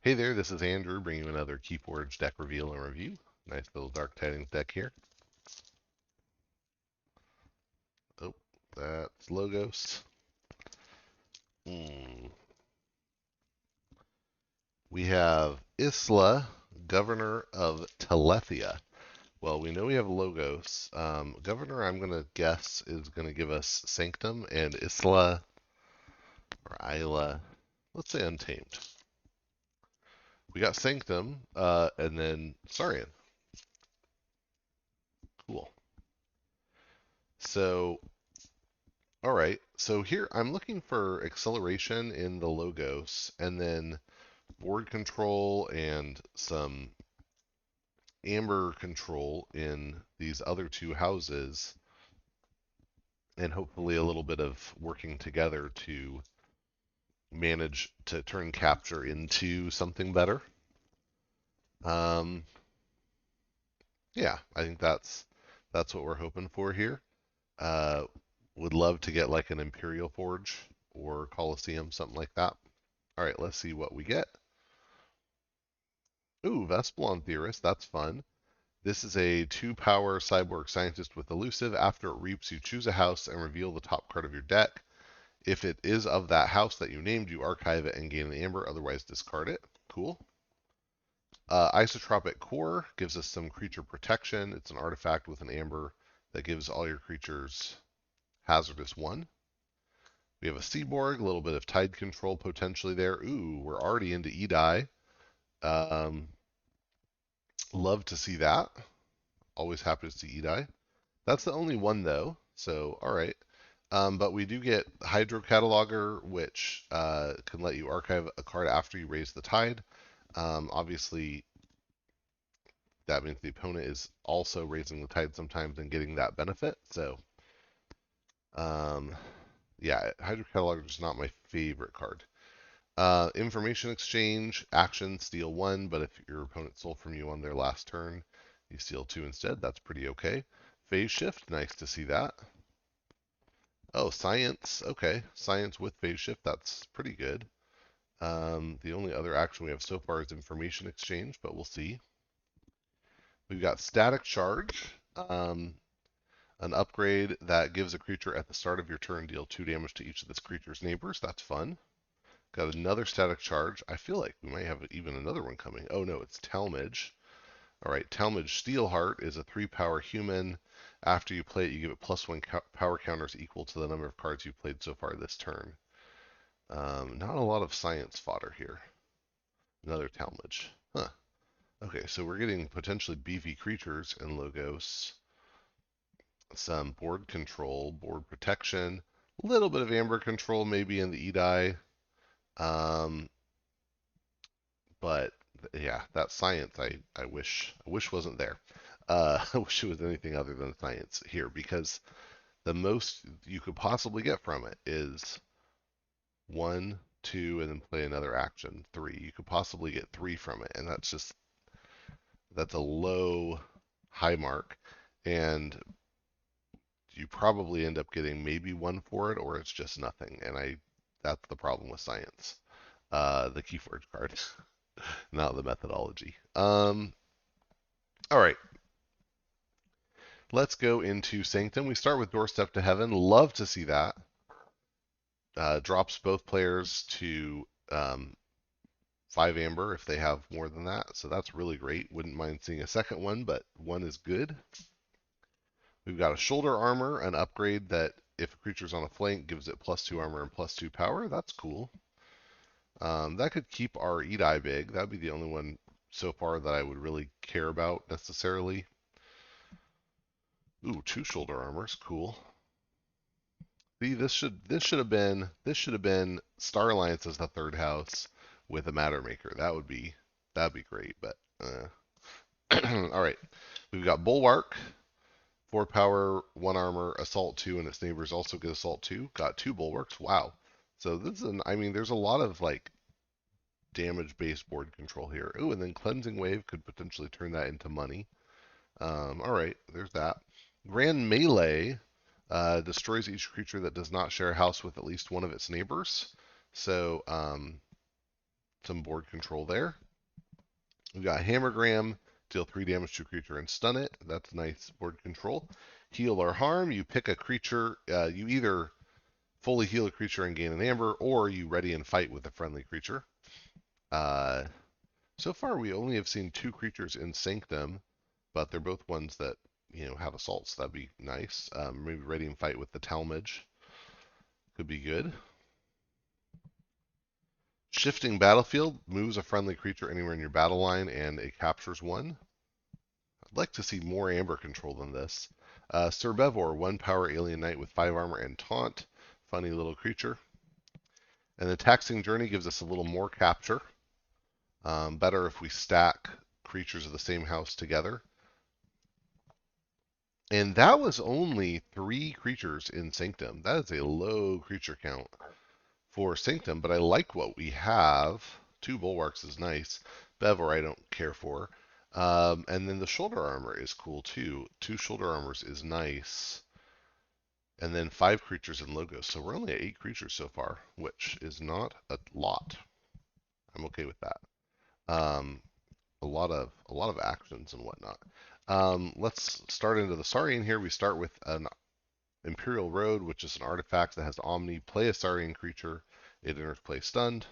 Hey there, this is Andrew bringing you another Keyforge deck reveal and review. Nice little Dark Tidings deck here. Oh, that's Logos. We have Isla, Governor of Telethia. Well, we know we have Logos. Governor, I'm going to guess, is going to give us Sanctum, and Isla, or Isla, let's say Untamed. We got Sanctum, and then Saurian. Cool. So all right, so here I'm looking for acceleration in the Logos and then board control and some amber control in these other two houses, and hopefully a little bit of working together to manage to turn capture into something better. Um, yeah, I think that's what we're hoping for here. Uh, would love to get like an Imperial Forge or Colosseum, something like that. All right, let's see what we get. Ooh, Vespelon Theorist, that's fun. This is a 2-power cyborg scientist with elusive. After it reaps, you choose a house and reveal the top card of your deck. If it is of that house that you named, you archive it and gain an amber, otherwise discard it. Cool. Isotropic Core gives us some creature protection. It's an artifact with an amber that gives all your creatures hazardous 1. We have a Seaborg, a little bit of tide control potentially there. Ooh, we're already into Edie. Love to see that. Always happy to see Edie. That's the only one though, so all right. But we do get Hydro Cataloger, which can let you archive a card after you raise the tide. Obviously, that means the opponent is also raising the tide sometimes and getting that benefit. So, yeah, Hydro Cataloger is not my favorite card. Information Exchange, action, steal 1, but if your opponent stole from you on their last turn, you steal 2 instead. That's pretty okay. Phase Shift, nice to see that. Oh, Science. Okay, Science with Phase Shift. That's pretty good. The only other action we have so far is Information Exchange, but we'll see. We've got Static Charge, an upgrade that gives a creature at the start of your turn deal 2 damage to each of this creature's neighbors. That's fun. Got another Static Charge. I feel like we might have even another one coming. Oh no, it's Talmage. All right, Talmage Steelheart is a 3-power human. After you play it, you give it +1 power counters equal to the number of cards you've played so far this turn. Not a lot of science fodder here. Another Talmage. Huh. Okay, so we're getting potentially beefy creatures in Logos. Some board control, board protection, a little bit of amber control maybe in the Edie. But yeah, that science I wish wasn't there. I wish it was anything other than science here, because the most you could possibly get from it is 1, 2, and then play another action 3. You could possibly get 3 from it, and that's a low high mark, and you probably end up getting maybe 1 for it, or it's just nothing. And that's the problem with science. The Keyforge card, not the methodology. All right, let's go into Sanctum. We start with Doorstep to Heaven. Love to see that. Drops both players to 5 amber if they have more than that. So that's really great. Wouldn't mind seeing a second one, but 1 is good. We've got a Shoulder Armor, an upgrade that if a creature's on a flank gives it +2 armor and +2 power. That's cool. That could keep our Edie big. That'd be the only one so far that I would really care about necessarily. Ooh, 2 Shoulder Armors, cool. See, this should have been Star Alliance as the 3rd house with a Matter Maker. That'd be great, but all right. We've got Bulwark, 4 power, 1 armor, assault 2, and its neighbors also get assault 2. Got 2 bulwarks. Wow. So I mean, there's a lot of like damage-based board control here. Ooh, and then Cleansing Wave could potentially turn that into money. All right, there's that. Grand Melee destroys each creature that does not share a house with at least one of its neighbors. So some board control there. We've got Hammergram, deal 3 damage to a creature and stun it. That's nice board control. Heal or harm, you pick a creature, you either fully heal a creature and gain an amber, or you ready and fight with a friendly creature. Uh, so far, we only have seen 2 creatures in Sanctum, but they're both ones that have assaults. That'd be nice. Maybe ready and fight with the Talmage could be good. Shifting Battlefield moves a friendly creature anywhere in your battle line, and it captures one. I'd like to see more amber control than this. Cerbevor, 1 power alien knight with 5 armor and taunt. Funny little creature. And the Taxing Journey gives us a little more capture. Better if we stack creatures of the same house together. And that was only 3 creatures in Sanctum. That is a low creature count for Sanctum, but I like what we have. 2 Bulwarks is nice. Bevor I don't care for. And then the shoulder armor is cool too. 2 shoulder armors is nice. And then 5 creatures in logos. So we're only at 8 creatures so far, which is not a lot. I'm okay with that. A lot of actions and whatnot. Let's start into the Saurian here. We start with an Imperial Road, which is an artifact that has Omni. Play a Saurian creature. It enters play stunned.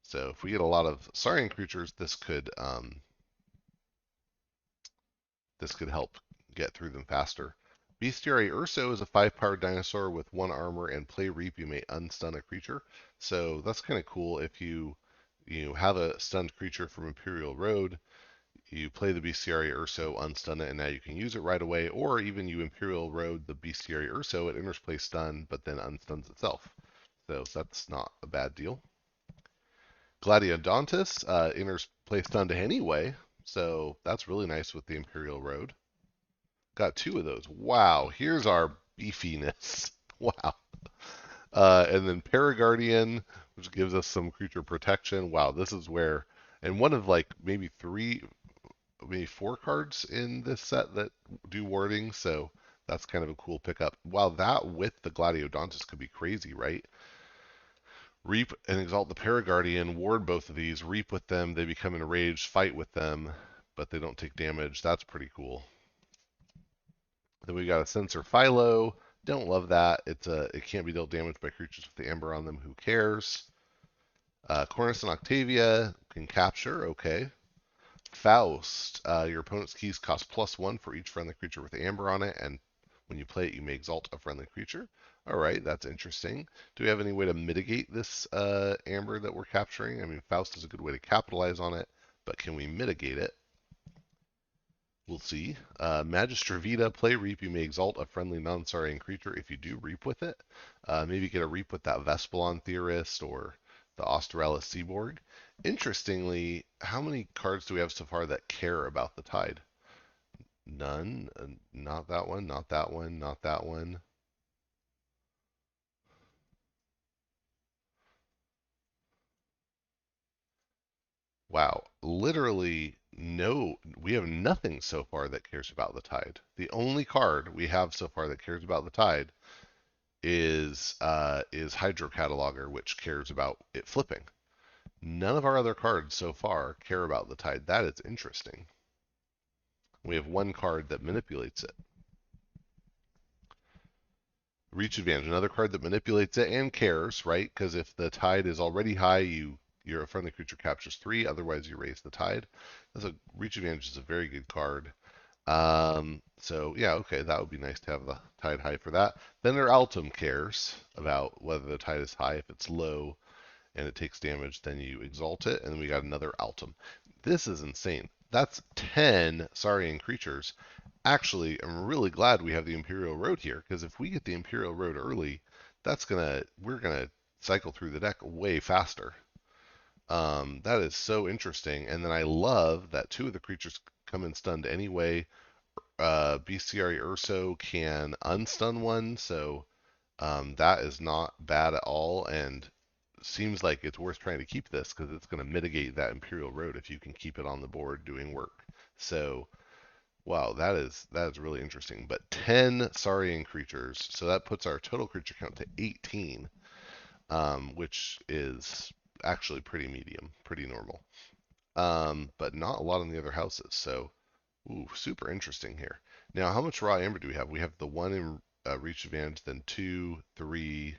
So if we get a lot of Saurian creatures, this could help get through them faster. Bestiary Urso is a 5-powered dinosaur with 1 armor, and play Reap, you may unstun a creature. So that's kind of cool. If you have a stunned creature from Imperial Road, you play the Bestiary Urso, unstun it, and now you can use it right away. Or even you Imperial Road the Bestiary Urso, it enters play stun, but then unstuns itself. So that's not a bad deal. Gladiodontus enters play stunned anyway, so that's really nice with the Imperial Road. Got 2 of those. Wow, here's our beefiness. Wow. And then Paraguardian, which gives us some creature protection. Wow, this is where, and one of like maybe 4 cards in this set that do warding, so that's kind of a cool pickup. Wow, that with the Gladiodontus could be crazy, right? Reap and Exalt the Paraguardian, ward both of these, reap with them, they become enraged, fight with them, but they don't take damage. That's pretty cool. Then we got a Censor Philo. Don't love that. It can't be dealt damage by creatures with the amber on them. Who cares? Cornus and Octavia can capture. Okay. Faust. Your opponent's keys cost +1 for each friendly creature with amber on it, and when you play it, you may exalt a friendly creature. All right, that's interesting. Do we have any way to mitigate this amber that we're capturing? I mean, Faust is a good way to capitalize on it, but can we mitigate it? We'll see. Magistra Vita, play Reap. You may exalt a friendly non-Saurian creature if you do Reap with it. Maybe get a Reap with that Vespelon Theorist or the Australis Seaborg. Interestingly, how many cards do we have so far that care about the tide? None. Not that one, not that one, not that one. Wow. Literally, no, we have nothing so far that cares about the tide. The only card we have so far that cares about the tide is Hydro Cataloger, which cares about it flipping. None of our other cards so far care about the tide. That is interesting. We have 1 card that manipulates it. Reach Advantage, another card that manipulates it and cares, right? Because if the tide is already high, your friendly creature captures 3. Otherwise, you raise the tide. Reach Advantage is a very good card. So yeah, okay, that would be nice to have the tide high for that. Then their Altum cares about whether the tide is high. If it's low and it takes damage, then you exalt it. And then we got another Altum. This is insane. That's 10 Saurian creatures. Actually, I'm really glad we have the Imperial Road here, because if we get the Imperial Road early, we're gonna cycle through the deck way faster. That is so interesting. And then I love that 2 of the creatures come in stunned anyway. Bestiary Urso can unstun one, so that is not bad at all, and seems like it's worth trying to keep this because it's going to mitigate that Imperial Road if you can keep it on the board doing work. So, wow, that is really interesting. But 10 Saurian creatures, so that puts our total creature count to 18. which is actually pretty medium, pretty normal. But not a lot in the other houses. So, ooh, super interesting here. Now, how much raw amber do we have? We have the one in reach advantage, then two, three.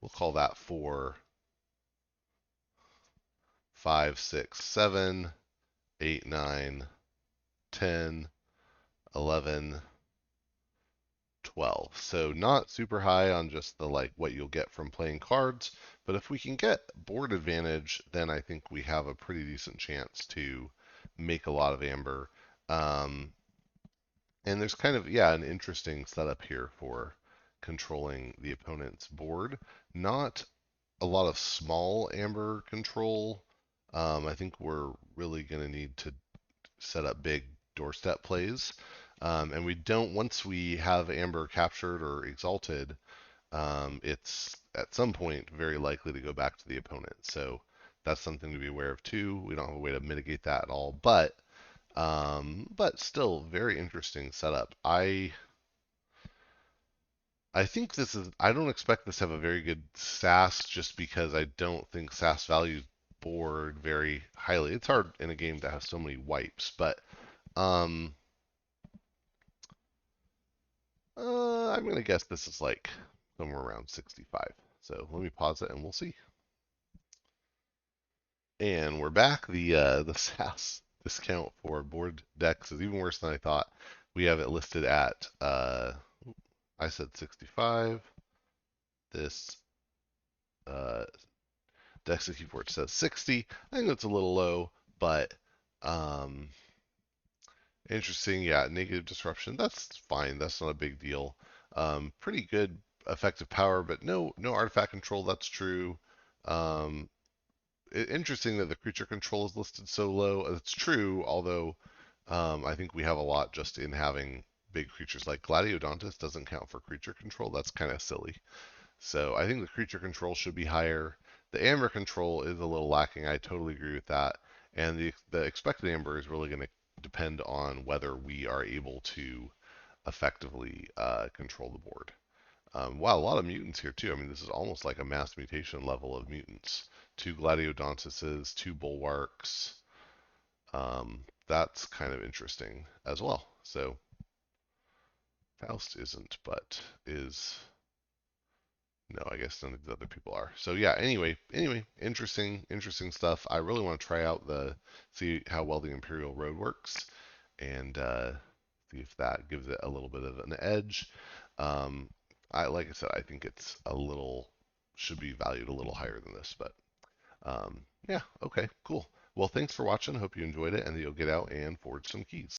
We'll call that four, five, six, seven, eight, 9, 10, 11, 12. So not super high on just the like what you'll get from playing cards, but if we can get board advantage, then I think we have a pretty decent chance to make a lot of amber. Um, and there's kind of, yeah, an interesting setup here for controlling the opponent's board. Not a lot of small amber control. I think we're really going to need to set up big doorstep plays. And we don't, once we have amber captured or exalted, it's at some point very likely to go back to the opponent. So that's something to be aware of too. We don't have a way to mitigate that at all, but still very interesting setup. I think this is. I don't expect this to have a very good SAS just because I don't think SAS values board very highly. It's hard in a game that has so many wipes, but um, I'm gonna guess this is like somewhere around 65. So let me pause it and we'll see. And we're back. The SAS discount for board decks is even worse than I thought. We have it listed at I said 65. This uh, Dex keyboard says 60. I think that's a little low, but um, interesting. Yeah, negative disruption. That's fine. That's not a big deal. Pretty good effective power, but no artifact control. That's true. Um, Interesting that the creature control is listed so low. It's true, although I think we have a lot just in having big creatures like Gladiodontus doesn't count for creature control. That's kind of silly. So I think the creature control should be higher. The amber control is a little lacking. I totally agree with that. And the expected amber is really going to depend on whether we are able to effectively control the board. Wow, a lot of mutants here too. I mean, this is almost like a mass mutation level of mutants. Two Gladiodontuses, two Bulwarks. That's kind of interesting as well. So Faust isn't, but is. No, I guess none of the other people are. So yeah, anyway, interesting stuff. I really want to try out see how well the Imperial Road works and see if that gives it a little bit of an edge. Like I said, I think it's should be valued a little higher than this, but yeah, okay, cool. Well, thanks for watching. Hope you enjoyed it and that you'll get out and forge some keys.